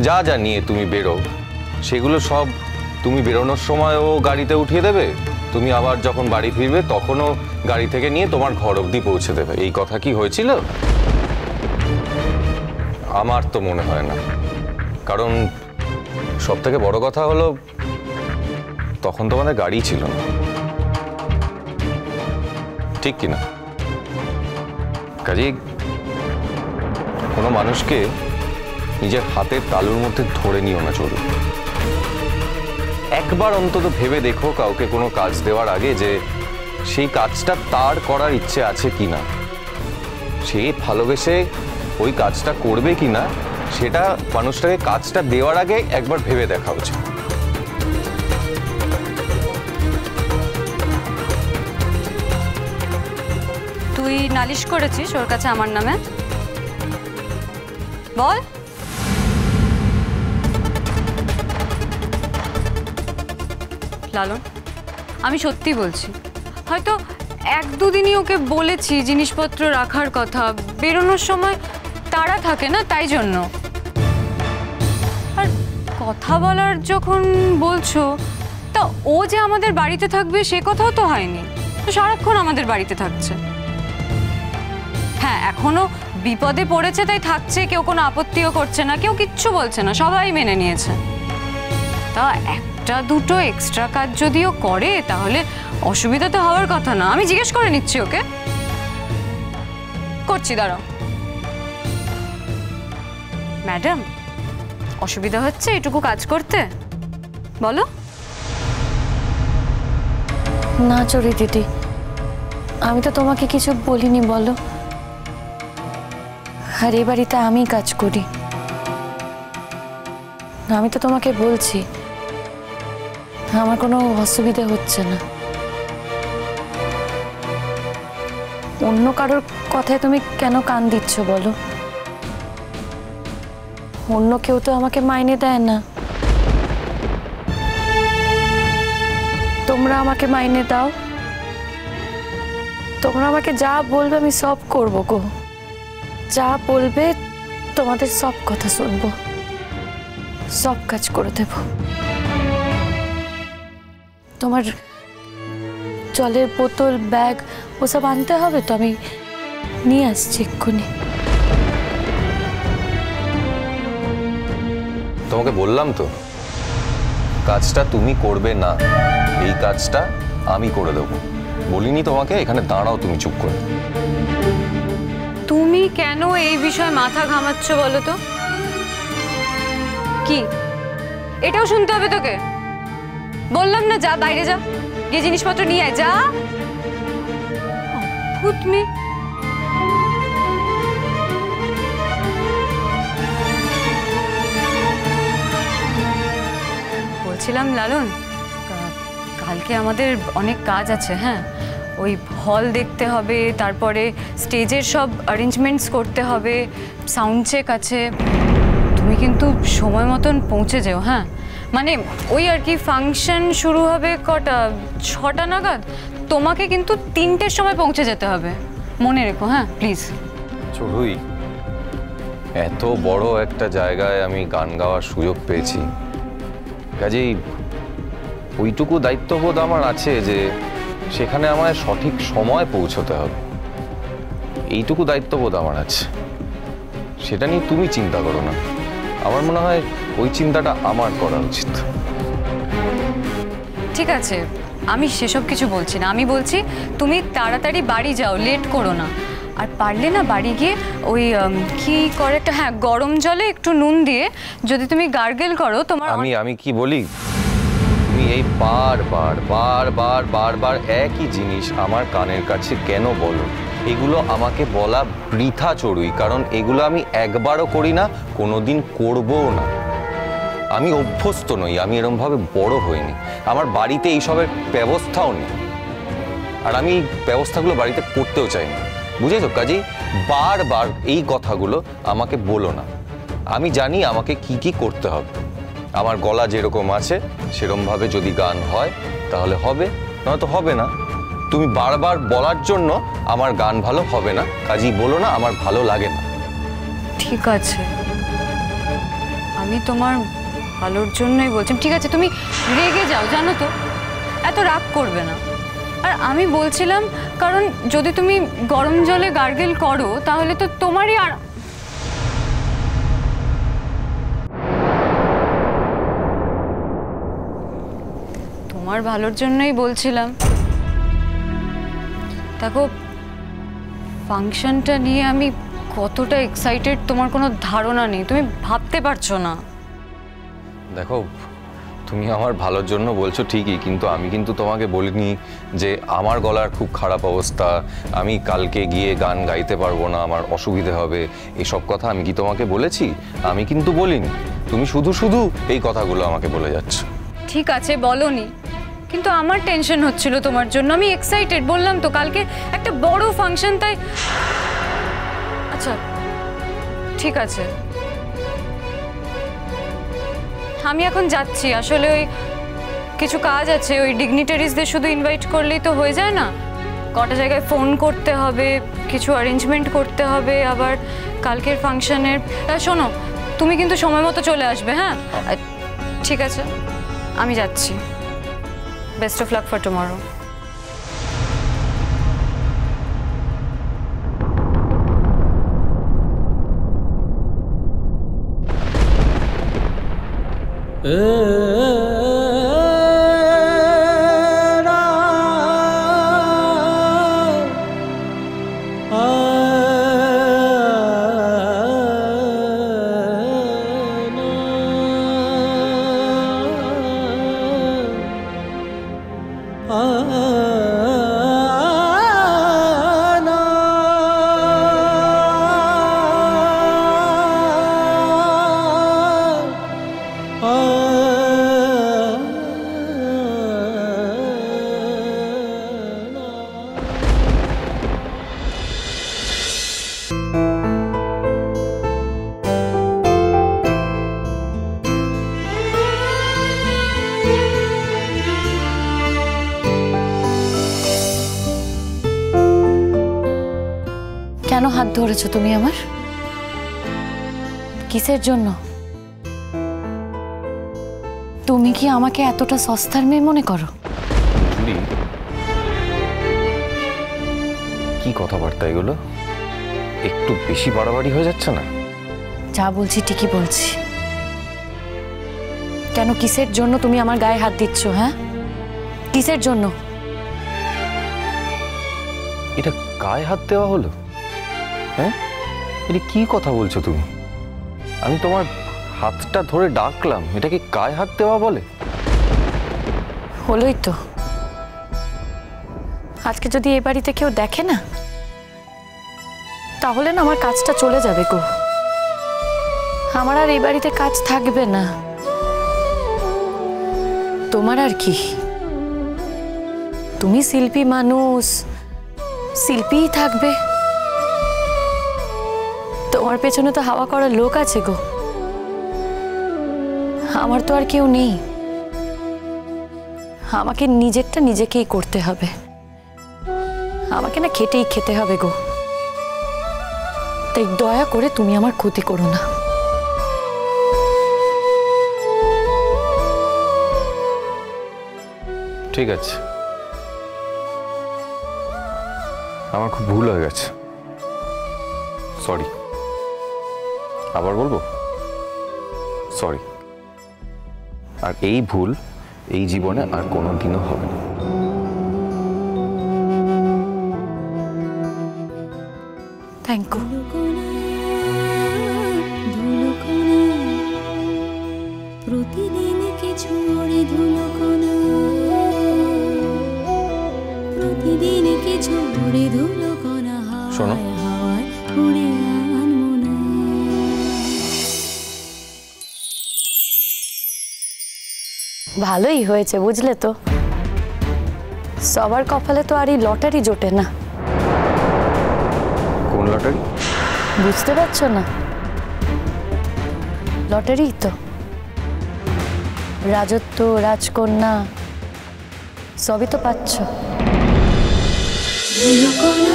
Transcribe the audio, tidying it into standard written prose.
যা যা নিয়ে তুমি বেরো সেগুলো সব তুমি বেরোনোর সময়ও গাড়িতে উঠিয়ে দেবে, তুমি আবার যখন বাড়ি ফিরবে তখনও গাড়ি থেকে নিয়ে তোমার ঘর অবধি পৌঁছে দেবে। এই কথা কি হয়েছিল? আমার তো মনে হয় না, কারণ সব থেকে বড় কথা হলো তখন তোমাদের গাড়ি ছিল না, ঠিক কিনা? কাজেই কোনো মানুষকে নিজের হাতের তালুর মধ্যে ধরে নিও না চলুন। একবার অন্তত ভেবে দেখো কাউকে কোনো কাজ দেওয়ার আগে যে সেই কাজটা তার করার ইচ্ছে আছে কিনা, সে ভালোবেসে ওই কাজটা করবে কিনা, সেটা মানুষটাকে কাজটা দেওয়ার আগে একবার ভেবে দেখা উচিত। তুই নালিশ করেছিস ওর কাছে আমার নামে? বল। লালন, আমি সত্যি বলছি, হয়তো এক দুদিনই ওকে বলেছি জিনিসপত্র রাখার কথা, বেরোনোর সময় তাড়া থাকে না তাই জন্য। আর কথা বলার যখন বলছো, তা ও যে আমাদের বাড়িতে থাকবে সে কথাও তো হয়নি, সারাক্ষণ আমাদের বাড়িতে থাকছে। হ্যাঁ, এখনো বিপদে পড়েছে তাই থাকছে, কেউ কোনো আপত্তিও করছে না, কেউ কিচ্ছু বলছে না, সবাই মেনে নিয়েছে। তা একটা দুটো এক্সট্রা কাজ যদিও করে তাহলে অসুবিধা তো হওয়ার কথা না। আমি জিজ্ঞেস করে নিচ্ছি ওকে। করছি, দাঁড়াও। ম্যাডাম, অসুবিধা হচ্ছে এটুকু কাজ করতে? বলো। না চড়ি দিদি, আমি তো তোমাকে কিছু বলিনি, বলো। আর এই বাড়িতে আমি কাজ করি, আমি তো তোমাকে বলছি আমার কোনো অসুবিধা হচ্ছে না। অন্য কারোর কথায় তুমি কেন কান দিচ্ছ বলো? অন্য কেউ তো আমাকে মাইনে দেয় না, তোমরা আমাকে মাইনে দাও। তোমরা আমাকে যা বলবে আমি সব করবো গো, যা বলবে তোমাদের সব কথা শুনবো, সব কাজ করে দেব। তোমার জলের বোতল, ব্যাগ ওসব আনতে হবে তো, আমি নিয়ে আসছি এক্ষুনি। তোমাকে বললাম তো কাজটা তুমি করবে না, এই কাজটা আমি করে দেবো। বলিনি তোমাকে? এখানে দাঁড়াও তুমি চুপ করে। তুমি কেন এই বিষয়ে মাথা ঘামাচ্ছ বলো তো? কি এটাও শুনতে হবে তোকে? বললাম না যা, বাইরে যা, গিয়ে জিনিসপত্র নিয়ে আয়, যা। অদ্ভুত মেয়ে। বলছিলাম লালন, কালকে আমাদের অনেক কাজ আছে। হ্যাঁ, ওই হল দেখতে হবে, তারপরে স্টেজের সব অ্যারেঞ্জমেন্টস করতে হবে, সাউন্ড চেক আছে। তুমি কিন্তু সময় মতন পৌঁছে যেও। হ্যাঁ, মানে ওই আর কি, ফাংশন শুরু হবে কটা? 6টা নাগাদ। তোমাকে কিন্তু 3টের সময় পৌঁছে যেতে হবে, মনে রেখো। হ্যাঁ প্লিজ। চড়ুই, এত বড় একটা জায়গায় আমি গান গাওয়ার সুযোগ পেয়েছি, কাজেই ওইটুকু দায়িত্ববোধ আমার আছে যে সেখানে আমায় সঠিক সময় পৌঁছতে হবে। এইটুকু দায়িত্ববোধ আমার আছে, সেটা নিয়ে তুমি চিন্তা করো না। আমার মনে হয় ওই চিন্তাটা আমার করা উচিত। ঠিক আছে, আমি সেসব কিছু বলছি না, আমি বলছি তুমি তাড়াতাড়ি বাড়ি যাও, লেট করো না। আর পারলে না বাড়ি গিয়ে ওই কি করে একটা, হ্যাঁ, গরম জলে একটু নুন দিয়ে যদি তুমি গার্গেল করো তোমার। আমি কি বলি, তুমি এই বারবার বারবার বারবার একই জিনিস আমার কানের কাছে কেন বলো? এগুলো আমাকে বলা বৃথা চড়ুই, কারণ এগুলো আমি একবারও করি না, কোনোদিন করবও না। আমি অভ্যস্ত নই, আমি এরমভাবে বড় হইনি, আমার বাড়িতে এইসবের ব্যবস্থাও নেই, আর আমি ব্যবস্থাগুলো বাড়িতে করতেও চাই না, বুঝেছো? কাজেই বারবার এই কথাগুলো আমাকে বলো না। আমি জানি আমাকে কি কি করতে হবে। আমার গলা যেরকম আছে সেরকমভাবে যদি গান হয় তাহলে হবে, নয়তো হবে না। তুমি বারবার বলার জন্য আমার গান ভালো হবে না, কাজেই বলো না, আমার ভালো লাগে না। ঠিক আছে, আমি তোমার ভালোর জন্যই বলছি। ঠিক আছে, তুমি রেগে যাও, জানো তো, এত রাগ করবে না। আর আমি বলছিলাম কারণ যদি তুমি গরম জলে গার্গেল করো তাহলে তো তোমারই আর তোমার ভালোর জন্যই বলছিলাম। দেখো, ফাংশনটা নিয়ে আমি কতটা এক্সাইটেড তোমার কোনো ধারণা নেই, তুমি ভাবতে পারছো না। দেখো, তুমি আমার ভালোর জন্য বলছো ঠিকই, কিন্তু আমি কিন্তু তোমাকে বলিনি যে আমার গলার খুব খারাপ অবস্থা, আমি কালকে গিয়ে গান গাইতে পারবো না, আমার অসুবিধে হবে, এসব কথা আমি কি তোমাকে বলেছি? আমি কিন্তু বলিনি। তুমি শুধু শুধু এই কথাগুলো আমাকে বলে যাচ্ছ। ঠিক আছে, বলোনি, কিন্তু আমার টেনশন হচ্ছিল তোমার জন্য। আমি এক্সাইটেড, বললাম তো, কালকে একটা বড় ফাংশন, তাই। আচ্ছা ঠিক আছে, আমি এখন যাচ্ছি। আসলে ওই কিছু কাজ আছে, ওই ডিগনিটারিজদের শুধু ইনভাইট করলেই তো হয়ে যায় না, কটা জায়গায় ফোন করতে হবে, কিছু অ্যারেঞ্জমেন্ট করতে হবে আবার কালকের ফাংশনের। শোনো, তুমি কিন্তু সময় মতো চলে আসবে, হ্যাঁ? ঠিক আছে, আমি যাচ্ছি। Best of luck for tomorrow. কেন হাত ধরেছো তুমি আমার? কিসের জন্য? তুমি কি আমাকে এতটা সস্তার মেয়ে মনে করো? জুলি, কি কথাবার্তা এগুলো? একটু বেশি বাড়াবাড়ি হয়ে যাচ্ছে না? যা বলছি ঠিকই বলছি। কেন, কিসের জন্য তুমি আমার গায়ে হাত দিচ্ছ? হ্যাঁ, কিসের জন্য? এটা গায়ে হাত দেওয়া হলো? হ্যাঁ, এটা কি কথা বলছো তুমি? আমি তোমার হাতটা ধরে ডাকলাম, এটাকে গায়ে হাত দেওয়া বলে? হলোই তো। আজকে যদি এই বাড়িতে কেউ দেখে না, তাহলে না আমার কাজটা চলে যাবে গো। আমার আর এই বাড়িতে কাজ থাকবে না। তোমার আর কি, তুমি শিল্পী মানুষ, শিল্পীই থাকবে। তোমার পেছনে তো হাওয়া করার লোক আছে গো, আমার তো আর কেউ নেই। আমাকে নিজেরটা নিজেকেই করতে হবে, আমাকে না খেটেই খেতে হবে গো। তাই দয়া করে তুমি আমার ক্ষতি করো না। ঠিক আছে, আমার খুব ভুল হয়ে গেছে, সরি। আবার বলবো সরি। আর এই ভুল এই জীবনে আর কোনোদিনও হবে না। Thank you. প্রতিদিন কিছু ওড়ে ধুলোকণা, প্রতিদিন কিছু ওড়ে ধুলোকণা, শোনো, হাওয়ায় উড়ে আনমো না। ভালোই হয়েছে, বুঝলে তো, সবার কপালে তো আর এই লটারি জোটে না। কোন লটারি? বুঝতে পারছো না? লটারি তো, রাজত্ব, রাজকন্যা সবই তো পাচ্ছ। ধুলোকণা